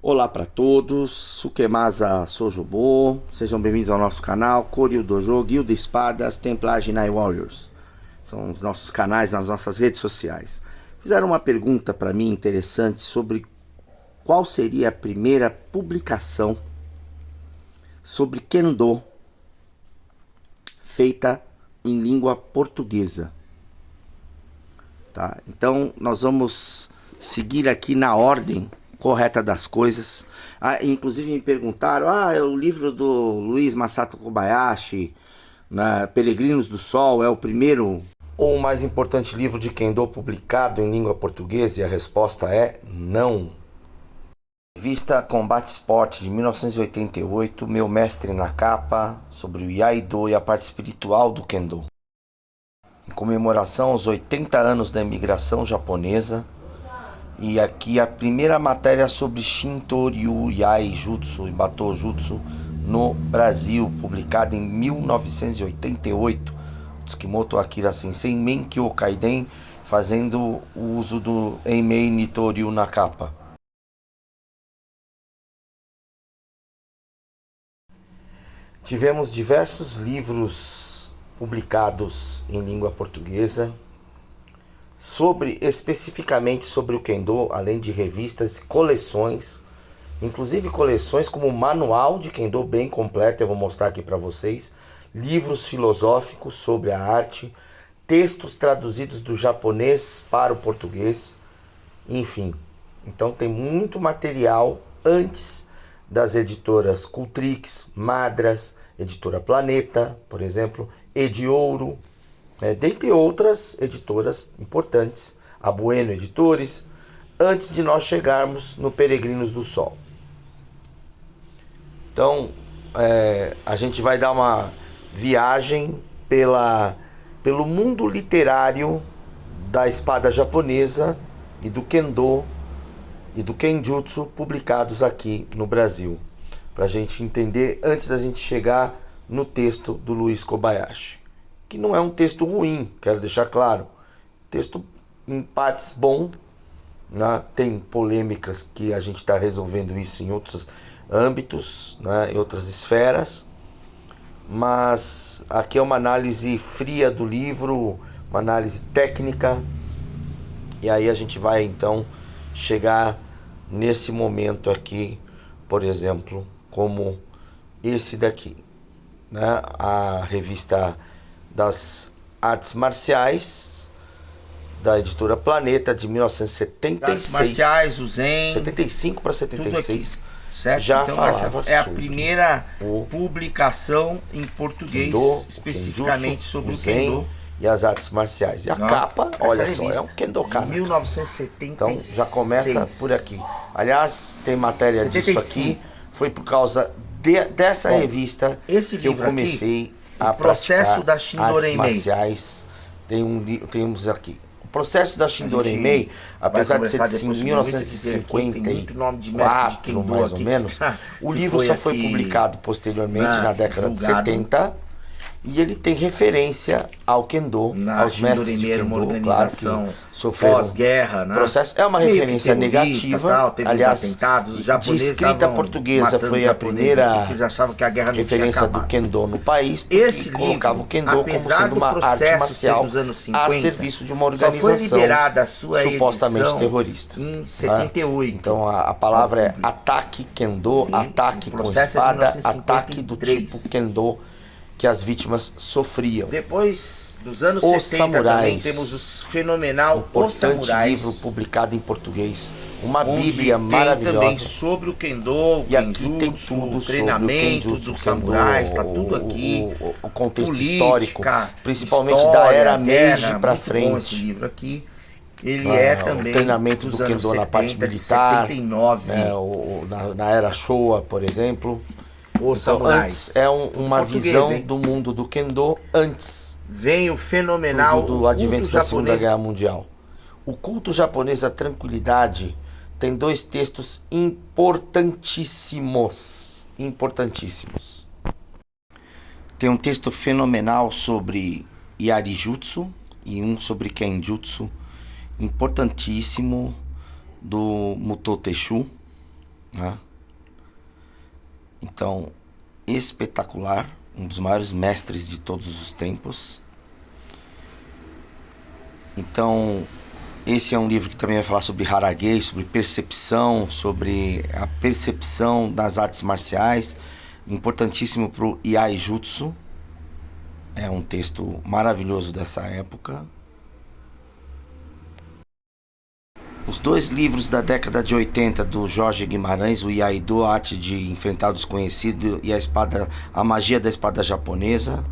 Olá para todos, Sukemasa Sojobo, sejam bem-vindos ao nosso canal Koryu Dojo, Guilda Espadas, Templar Jinai Warriors. São os nossos canais nas nossas redes sociais. Fizeram uma pergunta para mim interessante sobre qual seria a primeira publicação sobre Kendo feita em língua portuguesa. Tá? Então nós vamos seguir aqui na ordem correta das coisas. Inclusive me perguntaram, é o livro do Luiz Masato Kobayashi, Peregrinos do Sol, é o primeiro ou o mais importante livro de Kendo publicado em língua portuguesa? E a resposta é não. Revista Combate Sport de 1988, meu mestre na capa, sobre o Iaido e a parte espiritual do Kendo. Em comemoração aos 80 anos da imigração japonesa. E aqui a primeira matéria sobre Shinto-ryu Yai Jutsu e Bato Jutsu no Brasil, publicada em 1988. Tsukimoto Akira Sensei Menkyo Kaiden, fazendo o uso do Eimei Nitoryu na capa. Tivemos diversos livros publicados em língua portuguesa especificamente sobre o Kendo, além de revistas e coleções, inclusive coleções como o Manual de Kendo bem completo, eu vou mostrar aqui para vocês, livros filosóficos sobre a arte, textos traduzidos do japonês para o português, enfim. Então tem muito material antes das editoras Cultrix, Madras, Editora Planeta, por exemplo, Ediouro, dentre outras editoras importantes, a Bueno Editores, antes de nós chegarmos no Peregrinos do Sol. Então, a gente vai dar uma viagem pelo mundo literário da espada japonesa e do Kendo e do Kenjutsu publicados aqui no Brasil, para a gente entender antes da gente chegar no texto do Luiz Kobayashi. Que não é um texto ruim, quero deixar claro. Texto em partes bom, né? Tem polêmicas que a gente está resolvendo isso em outros âmbitos, né? Em outras esferas. Mas aqui é uma análise fria do livro, uma análise técnica. E aí a gente vai então chegar nesse momento aqui, por exemplo, como esse daqui, né? A revista das Artes Marciais, da editora Planeta, de 1976. Artes Marciais, o Zen. 75 para 76. Certo? Já então falava essa é a sobre primeira publicação em português, Kendo, especificamente Kenjutsu, sobre o Zen Kendo. E as artes marciais. E a capa, olha só, é um Kendokan. 1976. Então já começa por aqui. Aliás, tem matéria 75. disso aqui. Foi por causa dessa revista esse que eu livro comecei aqui, a o processo praticar da artes Shindorenmei. marciais. Temos aqui. O processo da Shindorenmei, apesar de ser de 1954, mais ou menos, o livro só foi publicado posteriormente, na década de 70. E ele tem referência ao Kendo, aos mestres de Kendo, uma organização claro, que sofreram pós-guerra, né? processo. É uma referência negativa. Tal, teve aliás, uns atentados, os de japoneses escrita portuguesa foi a primeira aqui, eles achavam que a guerra não referência tinha do acabado. Kendo no país, porque Esse colocava livro, o Kendo como apesar sendo do uma arte processo marcial ser dos anos 50, a serviço de uma só foi organização liberada a sua supostamente edição terrorista. em 78. Então a palavra é ataque Kendo, ataque com processo é de espada, ataque do 1953. tipo Kendo que as vítimas sofriam. Depois dos anos Os 70 também Samurais, temos os fenomenal Os importante Samurais, livro publicado em português, uma onde bíblia tem maravilhosa. também sobre o Kendo, o E aqui tem Kenjutsu, tudo o treinamento sobre o Kenjutsu, dos Kendo, samurais, tá tudo aqui. o contexto política, histórico, principalmente história, da era guerra, Meiji para muito bom esse frente. livro aqui. Ele é também o treinamento dos do anos Kendo 70, na parte de militar, 79. né, na era Showa, por exemplo. Os Então, Samurais. antes é uma Português, visão hein? do mundo do Kendo antes Vem o fenomenal do advento culto da Segunda japonês. Guerra Mundial. O culto japonês à tranquilidade tem dois textos importantíssimos. Importantíssimos. Tem um texto fenomenal sobre Yarijutsu e um sobre Kenjutsu, importantíssimo, do Muto Teshu, né? Então, espetacular, um dos maiores mestres de todos os tempos. Então, esse é um livro que também vai falar sobre Haragei, sobre percepção, sobre a percepção das artes marciais, importantíssimo para o Iai Jutsu. É um texto maravilhoso dessa época. Os dois livros da década de 80 do Jorge Guimarães, o Iaido, a arte de enfrentar o desconhecido, e a magia da espada japonesa,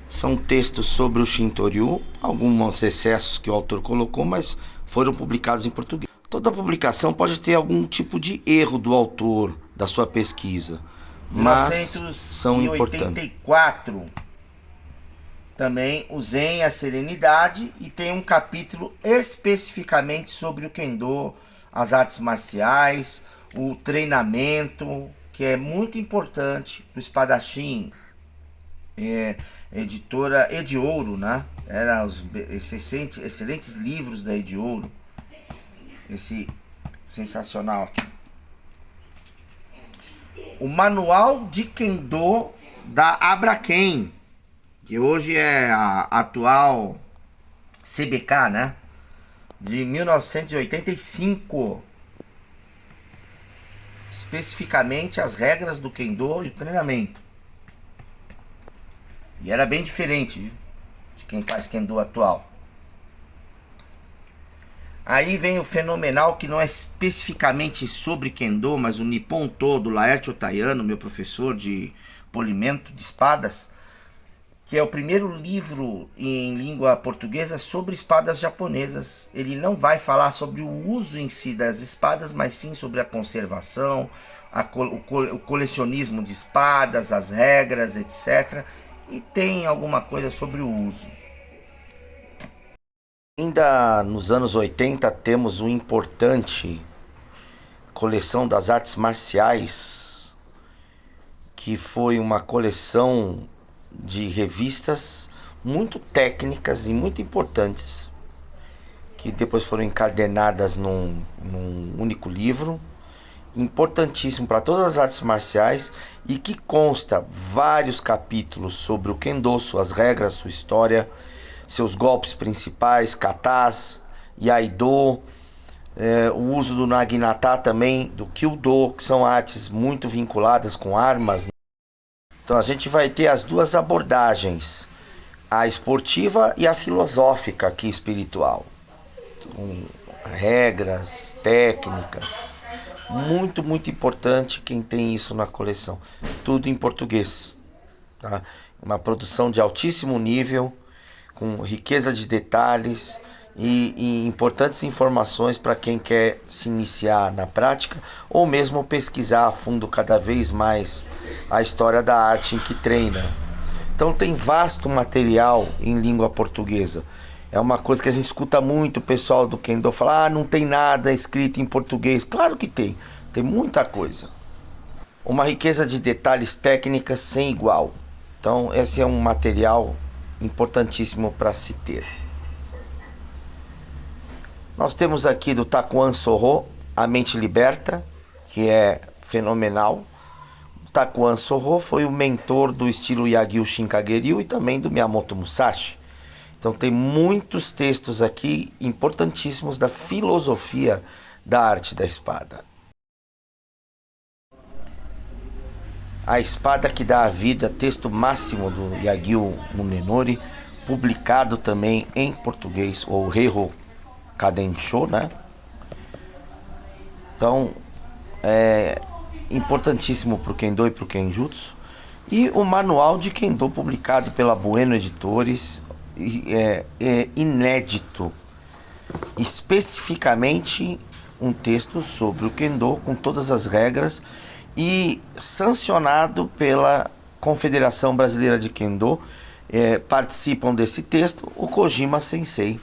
são textos sobre o Shintoryu, alguns excessos que o autor colocou, mas foram publicados em português. Toda publicação pode ter algum tipo de erro do autor, da sua pesquisa, mas são importantes. 1984, também o Zen e a Serenidade, e tem um capítulo especificamente sobre o Kendo, as artes marciais, o treinamento, que é muito importante para o espadachim. Editora Ediouro, né? Eram os excelentes livros da Ediouro. Esse sensacional aqui. O Manual de Kendo da Abraken, que hoje é a atual CBK, né? De 1985. Especificamente as regras do Kendo e o treinamento. E era bem diferente, viu, de quem faz Kendo atual. Aí vem o fenomenal, que não é especificamente sobre Kendo, mas o Nippon Todo, Laerte Otayano, meu professor de polimento de espadas, que é o primeiro livro em língua portuguesa sobre espadas japonesas. Ele não vai falar sobre o uso em si das espadas, mas sim sobre a conservação, o colecionismo de espadas, as regras, etc. E tem alguma coisa sobre o uso. Ainda nos anos 80 temos uma importante coleção das artes marciais, que foi uma coleção de revistas muito técnicas e muito importantes, que depois foram encadernadas num único livro, importantíssimo para todas as artes marciais, e que consta vários capítulos sobre o Kendo, suas regras, sua história, seus golpes principais, katas, Iaido, o uso do Naginata também, do Kyudo, que são artes muito vinculadas com armas. Então a gente vai ter as duas abordagens, a esportiva e a filosófica aqui, espiritual, com regras, técnicas. Muito, muito importante quem tem isso na coleção. Tudo em português, tá? Uma produção de altíssimo nível, com riqueza de detalhes e importantes informações para quem quer se iniciar na prática ou mesmo pesquisar a fundo cada vez mais a história da arte em que treina. Então tem vasto material em língua portuguesa. É uma coisa que a gente escuta muito o pessoal do Kendo falar: não tem nada escrito em português. Claro que tem, tem muita coisa. Uma riqueza de detalhes técnicas sem igual. Então esse é um material importantíssimo para se ter. Nós temos aqui do Takuan Soho, A Mente Liberta, que é fenomenal. O Takuan Soho foi o mentor do estilo Yagyu Shinkageryu e também do Miyamoto Musashi. Então tem muitos textos aqui importantíssimos da filosofia da arte da espada. A Espada que Dá a Vida, texto máximo do Yagyu Munenori, publicado também em português, ou Reiho Kadensho, né? Então, é importantíssimo para o Kendo e para o Kenjutsu. E o Manual de Kendo, publicado pela Bueno Editores, é inédito, especificamente um texto sobre o Kendo, com todas as regras, e sancionado pela Confederação Brasileira de Kendo. Participam desse texto o Kojima Sensei.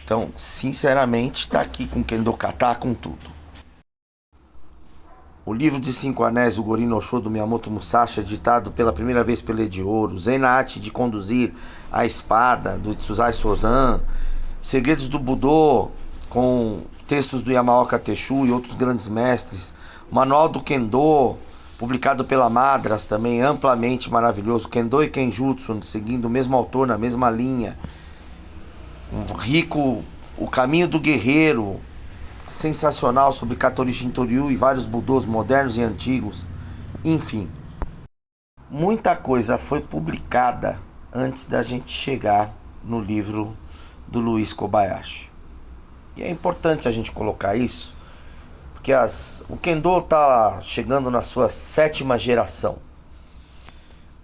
Então, sinceramente, está aqui com Kendo Kata, com tudo. O livro de 5 Anéis, o Gori no Sho, do Miyamoto Musashi, editado pela primeira vez pela Ediouro. Zen na Arte de Conduzir a Espada, do Tsuzai Sozan. Segredos do Budô, com textos do Yamaoka Tenshu e outros grandes mestres, Manual do Kendo, publicado pela Madras, também amplamente maravilhoso, Kendo e Kenjutsu, seguindo o mesmo autor, na mesma linha, um rico, O Caminho do Guerreiro, sensacional, sobre Katori Shintoryu e vários budôs modernos e antigos, enfim, muita coisa foi publicada antes da gente chegar no livro do Luiz Kobayashi. E é importante a gente colocar isso, porque o Kendo está chegando na sua 7ª geração,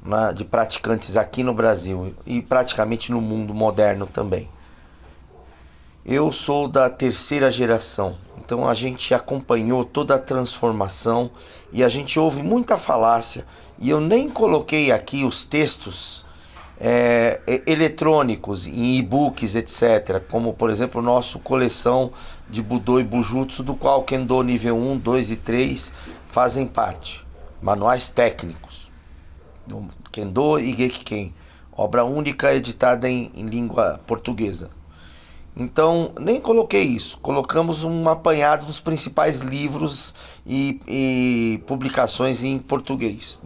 né, de praticantes aqui no Brasil e praticamente no mundo moderno também. Eu sou da 3ª geração, então a gente acompanhou toda a transformação e a gente ouve muita falácia, e eu nem coloquei aqui os textos eletrônicos, em e-books, etc. Como, por exemplo, nossa coleção de Budô e Bujutsu, do qual Kendo nível 1, 2 e 3 fazem parte. Manuais técnicos do Kendo e Gekiken, obra única editada em língua portuguesa. Então, nem coloquei isso. Colocamos um apanhado dos principais livros e publicações em português.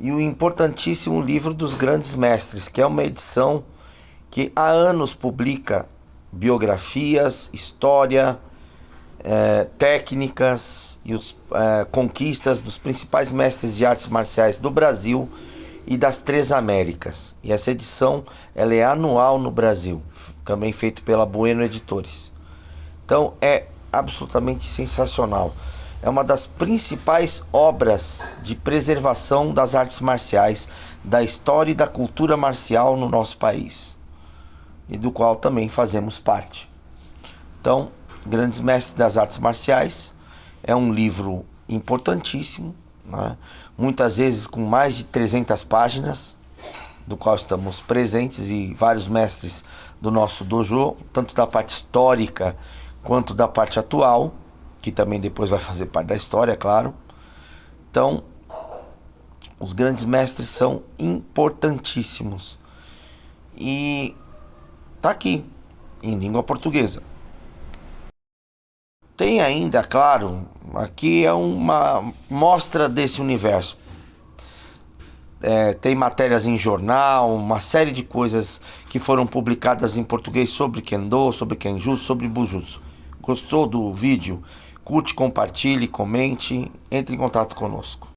E o importantíssimo livro dos grandes mestres, que é uma edição que há anos publica biografias, história, técnicas e conquistas dos principais mestres de artes marciais do Brasil e das 3 Américas. E essa edição ela é anual no Brasil, também feito pela Bueno Editores. Então é absolutamente sensacional. É uma das principais obras de preservação das artes marciais, da história e da cultura marcial no nosso país, e do qual também fazemos parte. Então, Grandes Mestres das Artes Marciais é um livro importantíssimo, né? Muitas vezes com mais de 300 páginas, do qual estamos presentes, e vários mestres do nosso dojo, tanto da parte histórica quanto da parte atual, que também depois vai fazer parte da história, claro. Então, os grandes mestres são importantíssimos. E tá aqui, em língua portuguesa. Tem ainda, claro, aqui é uma mostra desse universo. Tem matérias em jornal, uma série de coisas que foram publicadas em português sobre Kendo, sobre Kenjutsu, sobre Bujutsu. Gostou do vídeo? Curte, compartilhe, comente, entre em contato conosco.